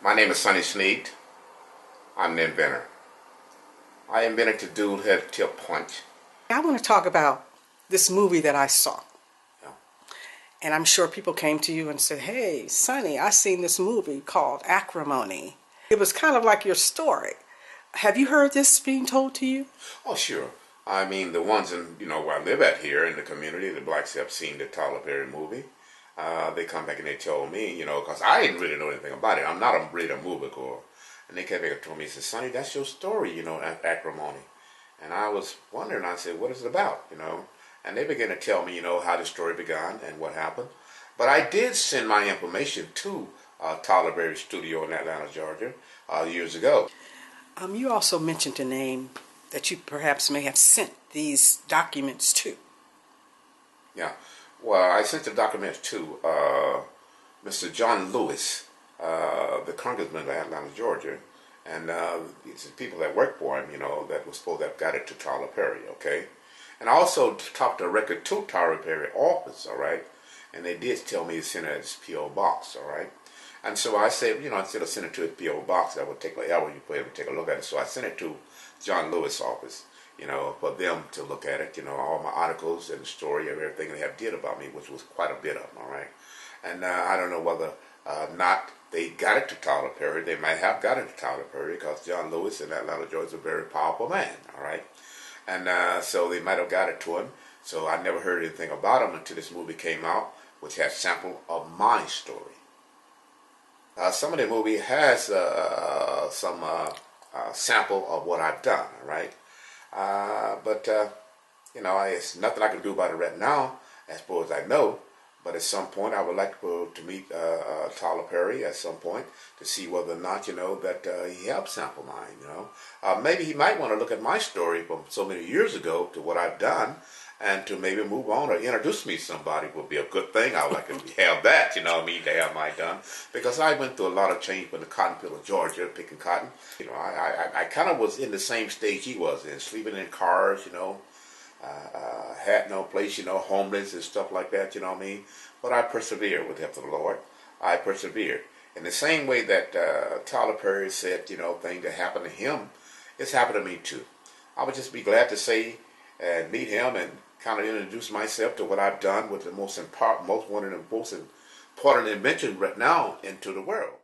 My name is Sonny Sneed. I'm the inventor. I invented the dual head tip punch. I want to talk about this movie that I saw. Yeah. And I'm sure people came to you and said, "Hey, Sonny, I seen this movie called Acrimony." It was kind of like your story. Have you heard this being told to you? Oh, sure. I mean, the ones in, where I live at here in the community, the blacks have seen the Tyler Perry movie. They come back and they told me, because I didn't really know anything about it. I'm not really a moviegoer. And they came back and told me, they said, "Sonny, that's your story, Acrimony." And I was wondering, I said, what is it about, And they began to tell me, how the story began and what happened. But I did send my information to Tyler Perry's studio in Atlanta, Georgia, years ago. You also mentioned a name that you perhaps may have sent these documents to. Yeah. Well, I sent the documents to Mr. John Lewis, the congressman of Atlanta, Georgia, and these people that work for him, that was supposed to have got it to Tyler Perry, okay? And I also talked directly to Tyler Perry office, all right? And they did tell me to send it to his P.O. box, all right? And so I said, instead of sending it to his P.O. box, that would take like hours for him to take a look at it. So I sent it to John Lewis' office, for them to look at it, all my articles and the story of everything they have did about me, which was quite a bit of them, all right? And I don't know whether not they got it to Tyler Perry. They might have got it to Tyler Perry because John Lewis in Atlanta, Georgia is a very powerful man, all right? And so they might have got it to him. So I never heard anything about him until this movie came out, which has sample of my story. Some of the movie has some sample of what I've done, all right? But it's nothing I can do about it right now, as far as I know. But at some point, I would like to meet Tyler Perry at some point to see whether or not, that he helped sample mine, maybe he might want to look at my story from so many years ago to what I've done and to maybe move on or introduce me to somebody would be a good thing. I would like to have that, to have mine done. Because I went through a lot of change from the cotton field of Georgia, picking cotton. I kind of was in the same stage he was in, sleeping in cars, had no place, homeless and stuff like that, But I persevered with the help of the Lord. I persevered. In the same way that Tyler Perry said, things that happened to him, it's happened to me too. I would just be glad to say and meet him and kind of introduce myself to what I've done with the most important invention right now into the world.